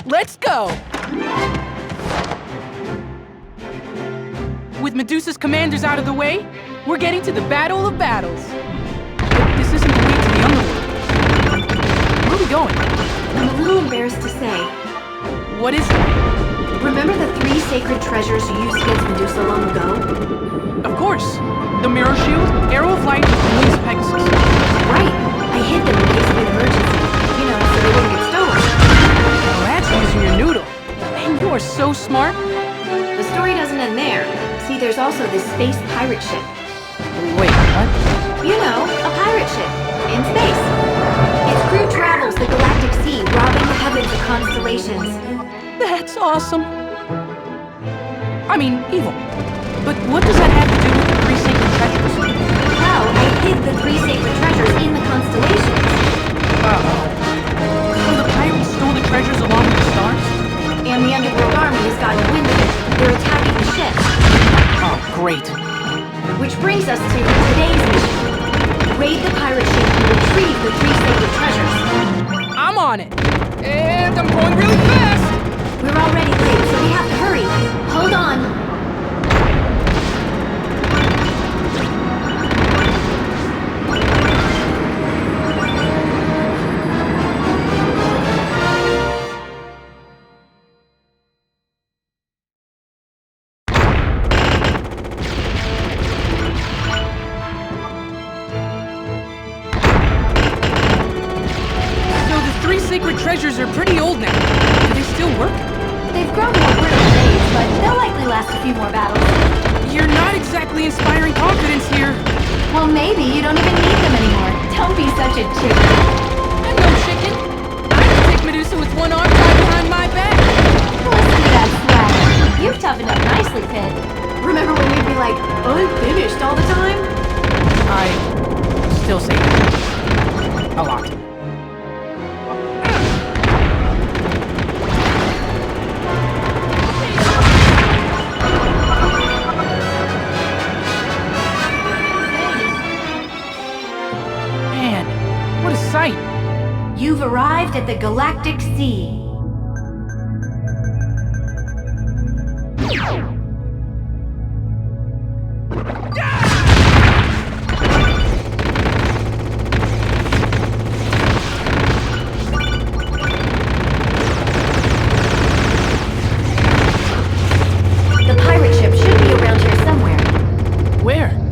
Let's go! With Medusa's commanders out of the way, we're getting to the Battle of Battles. But this isn't the way to the Underworld. Where are we going? I'm a little embarrassed to say. What is it? Remember the 3 sacred treasures you used against Medusa long ago? Of course. The Mirror Shield, Arrow of Light, and Wings of Pegasus. Right. I hid them in case of an emergency. You know, so they wouldn't get stolen. Well, that's using your noodle. Man, you are so smart. The story doesn't end there. See, there's also this space pirate ship. Wait, what? You know, a pirate ship. In space. Its crew travels the galactic sea, robbing the heavens of constellations. That's awesome. I mean, evil. But what does that have to do with the 3 sacred treasures? Well, I hid the 3 sacred treasures in the constellations. So the pirates stole the treasures along with the stars? And the Underworld army has gotten wind of it. They're attacking the ship. Oh, great. Which brings us to today's mission. Raid the pirate ship and retrieve the 3 sacred treasures. I'm on it. And I'm going really fast. We're already late, so we have to hurry. Hold on. Sacred treasures are pretty old now. Do they still work? They've grown more brittle days, but they'll likely last a few more battles. You're not exactly inspiring confidence here. Well, maybe you don't even need them anymore. Don't be such a chicken. I'm no chicken. I can take Medusa with one arm tied behind my back. Listen to that swag. You've toughened up nicely, Pit. Remember when you'd be like, I'm finished all the time? I still say that. A lot. You've arrived at the Galactic Sea. The pirate ship should be around here somewhere. Where?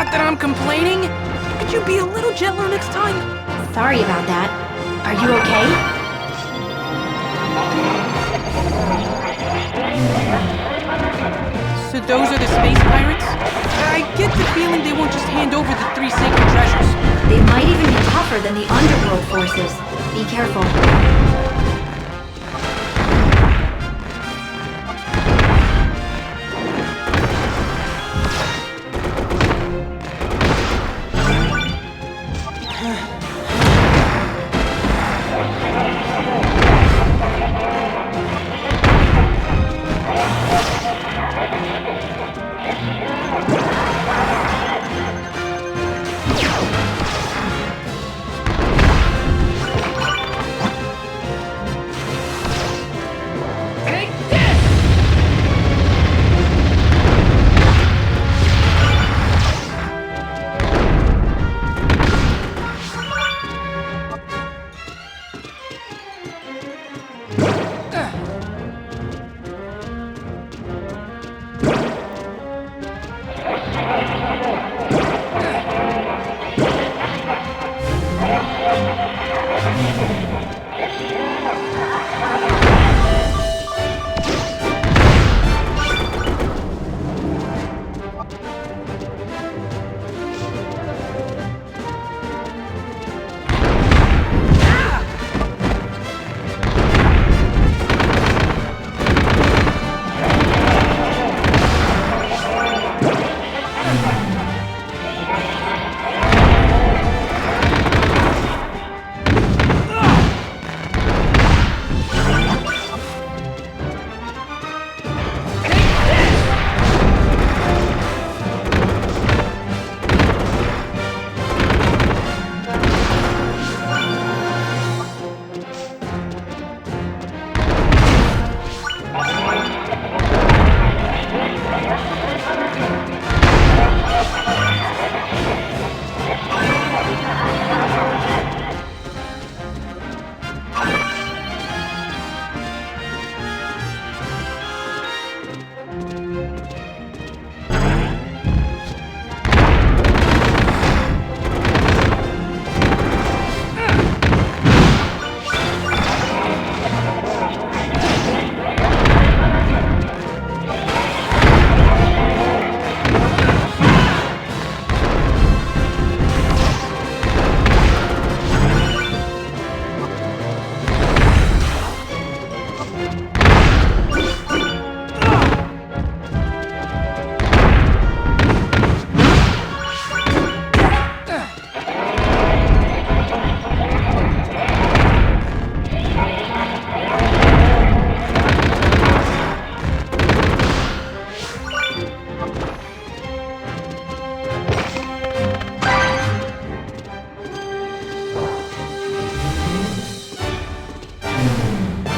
Not that I'm complaining. Could you be a little gentler next time? Sorry about that. Are you okay? So those are the space pirates? I get the feeling they won't just hand over the 3 sacred treasures. They might even be tougher than the Underworld forces. Be careful.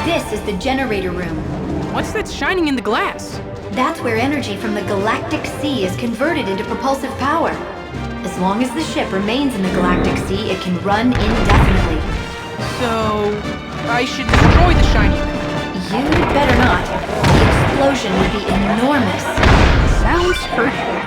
This is the generator room. What's that shining in the glass? That's where energy from the galactic sea is converted into propulsive power. As long as the ship remains in the galactic sea, it can run indefinitely. So, I should destroy the shining. You'd better not. The explosion would be enormous. Sounds hurtful.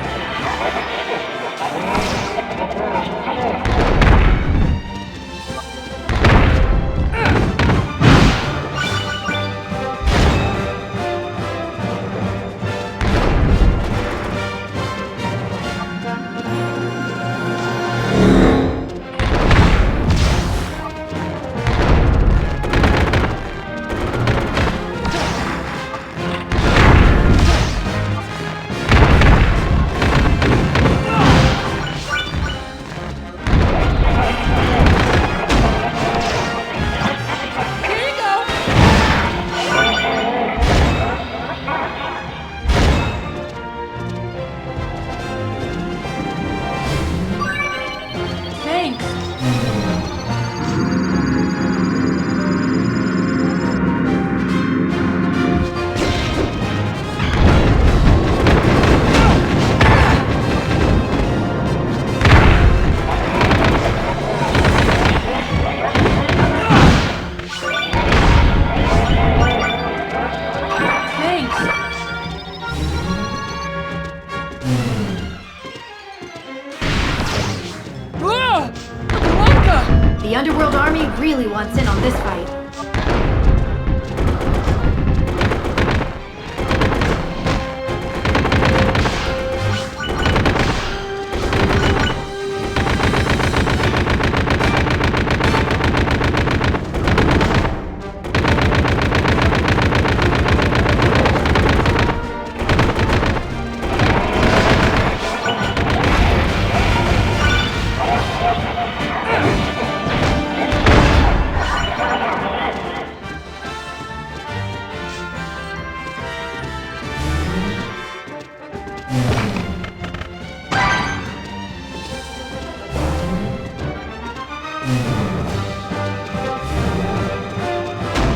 Someone really wants in on this fight.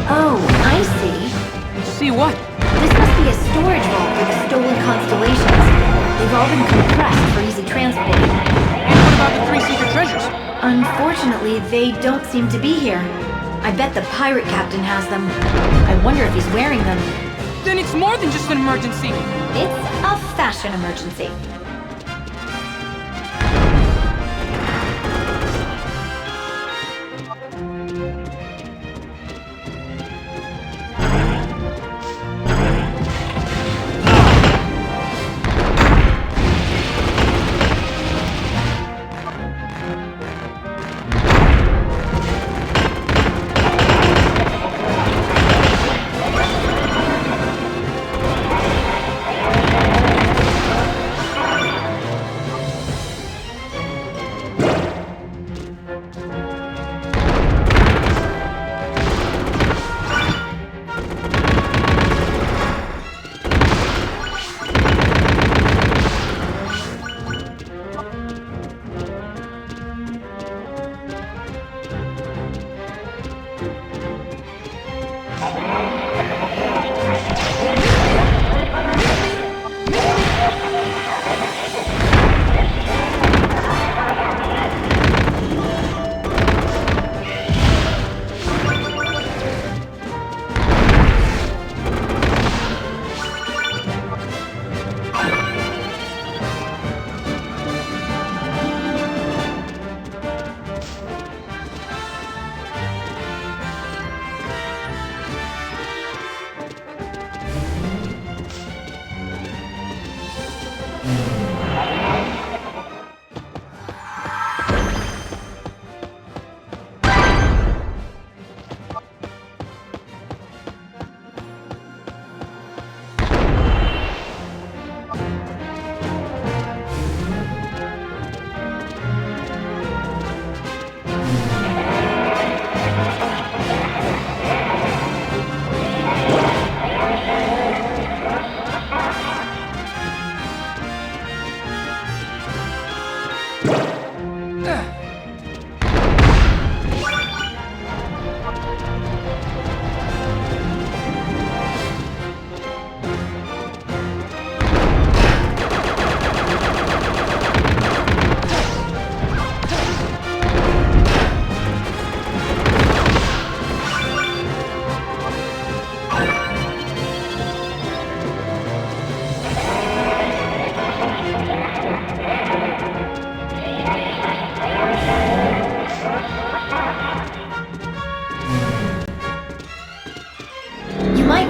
Oh, I see. See what? This must be a storage vault for the stolen constellations. They've all been compressed for easy transport. And what about the 3 secret treasures? Unfortunately, they don't seem to be here. I bet the pirate captain has them. I wonder if he's wearing them. Then it's more than just an emergency. It's a fashion emergency.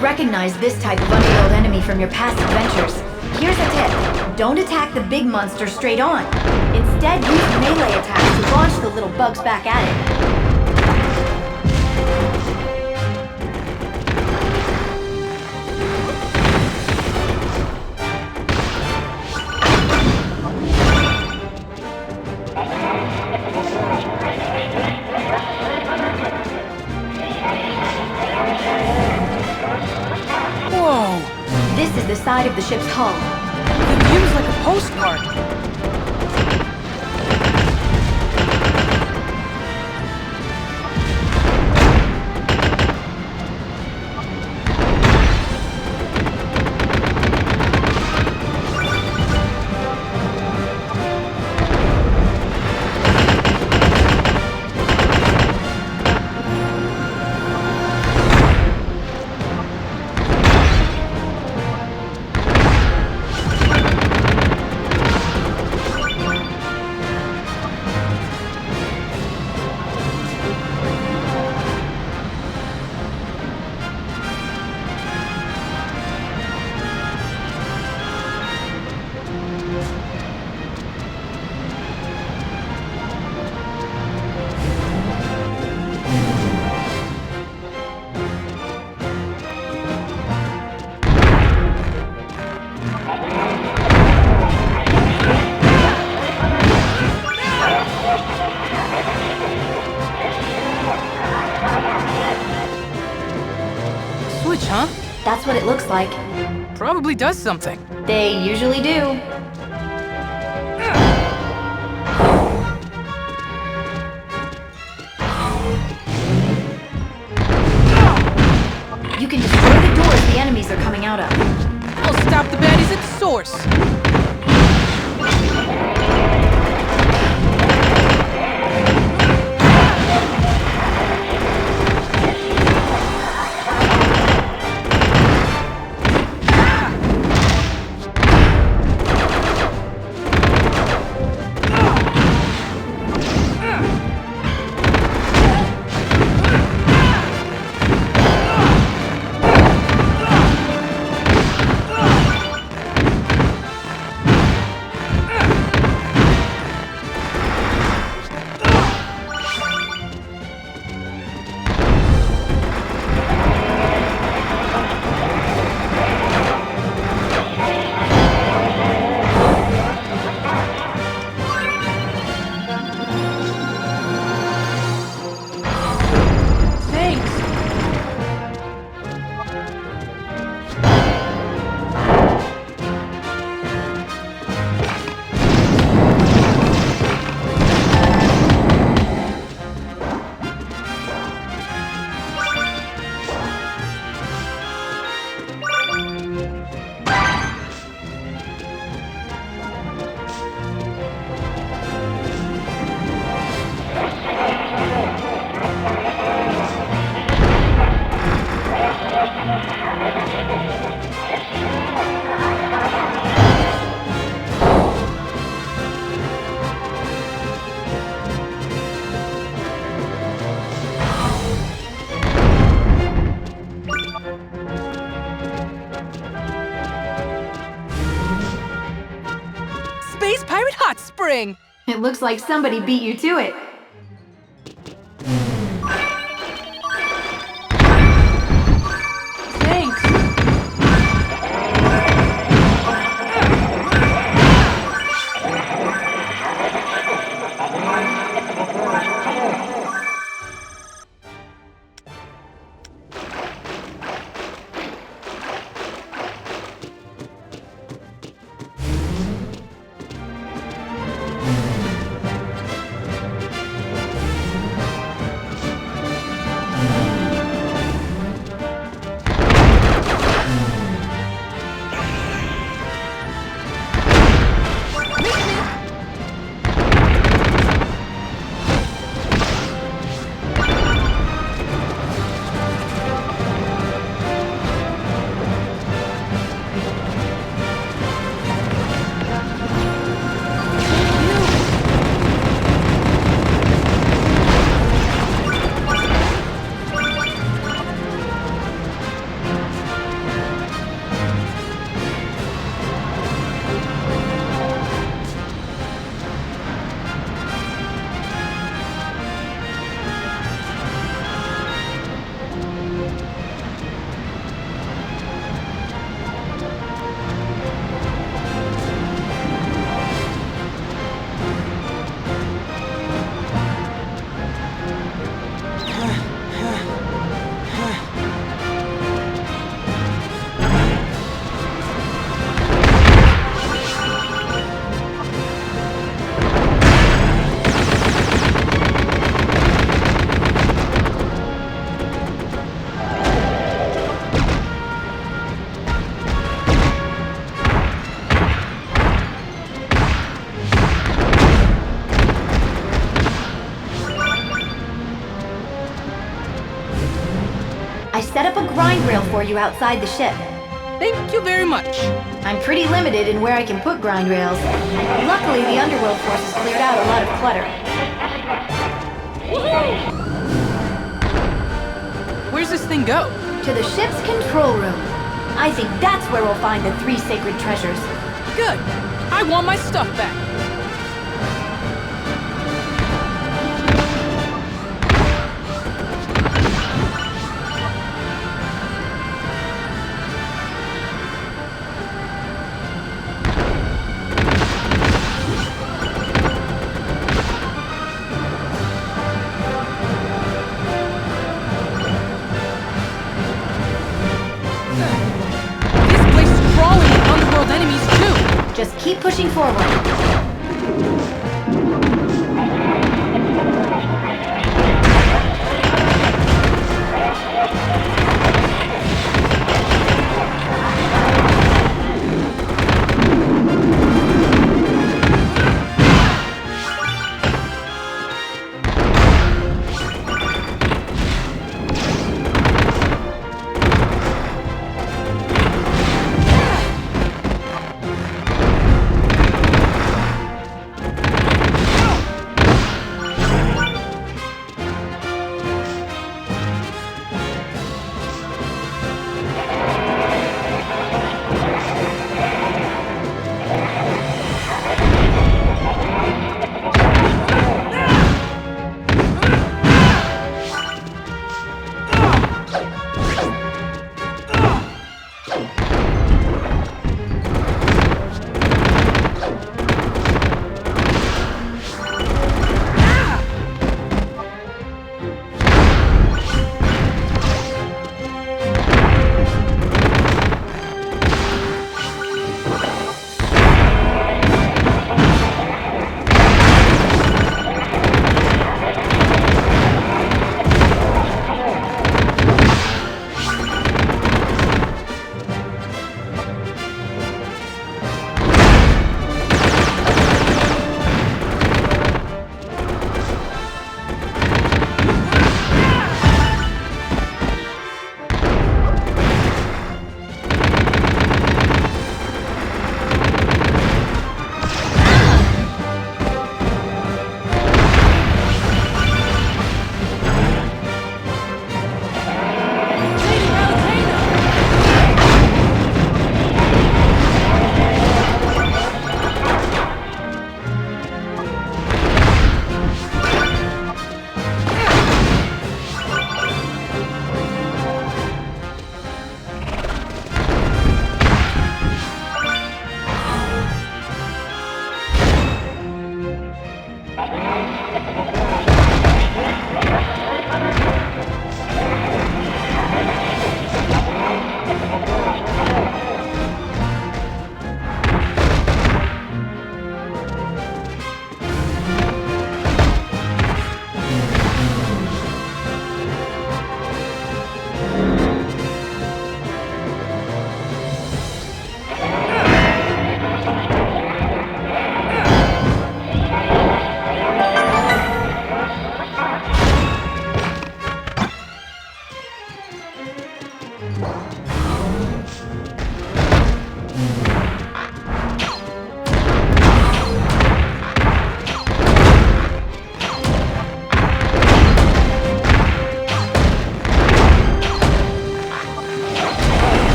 Recognize this type of Underworld enemy from your past adventures. Here's a tip. Don't attack the big monster straight on. Instead, use melee attacks to launch the little bugs back at it. This is the side of the ship's hull. The view's like a postcard. launch, huh? That's what it looks like. Probably does something. They usually do. You can destroy the doors the enemies are coming out of. I'll stop the baddies at the source. Space Pirate Hot Spring! It looks like somebody beat you to it. Thanks! I set up a grind rail for you outside the ship. Thank you very much. I'm pretty limited in where I can put grind rails. Luckily, the Underworld forces cleared out a lot of clutter. Where's this thing go? To the ship's control room. I think that's where we'll find the 3 sacred treasures. Good. I want my stuff back. Keep pushing forward.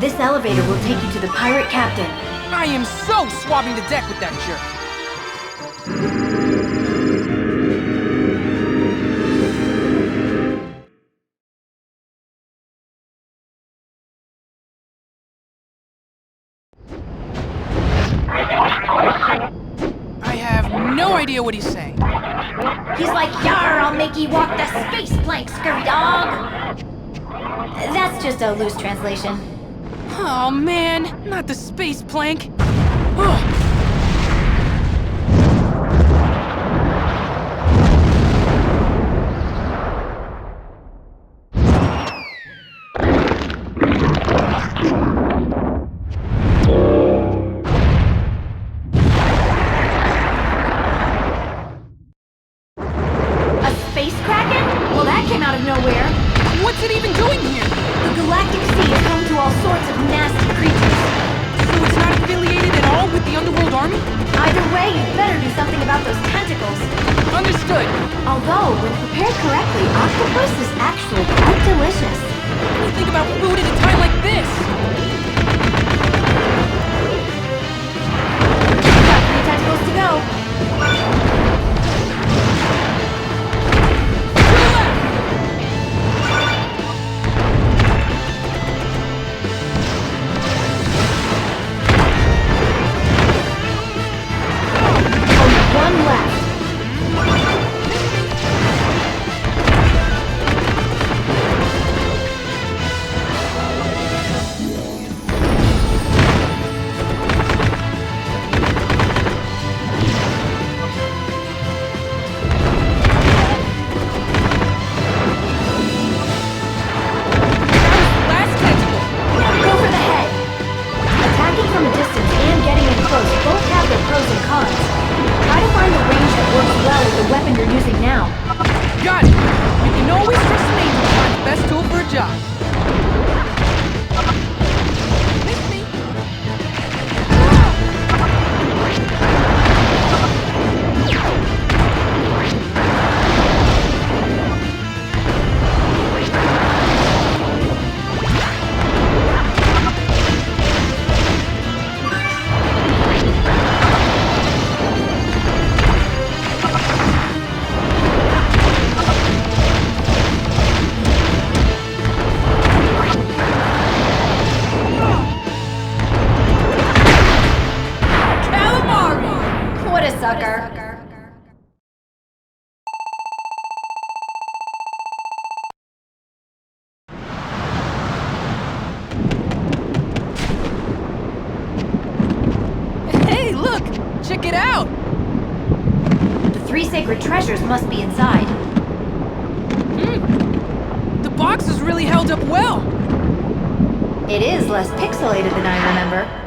This elevator will take you to the pirate captain. I am so swabbing the deck with that jerk. I have no idea what he's saying. He's like, "Yar, I'll make ye walk the space plank, scurry dog." That's just a loose translation. Oh man, not the space plank. Ugh. What's it even doing here? The Galactic Sea is home to all sorts of nasty creatures. So it's not affiliated at all with the Underworld Army? Either way, you'd better do something about those tentacles. Understood. Although, when prepared correctly, octopus is actually quite delicious. What do you think about food at a time like this? Got 3 tentacles to go. weapon you're using now. Got it! You can always trust an angel to find the best tool for a job. Miss me. What a sucker. Hey, look! Check it out! The 3 sacred treasures must be inside. The box is really held up well. It is less pixelated than I remember.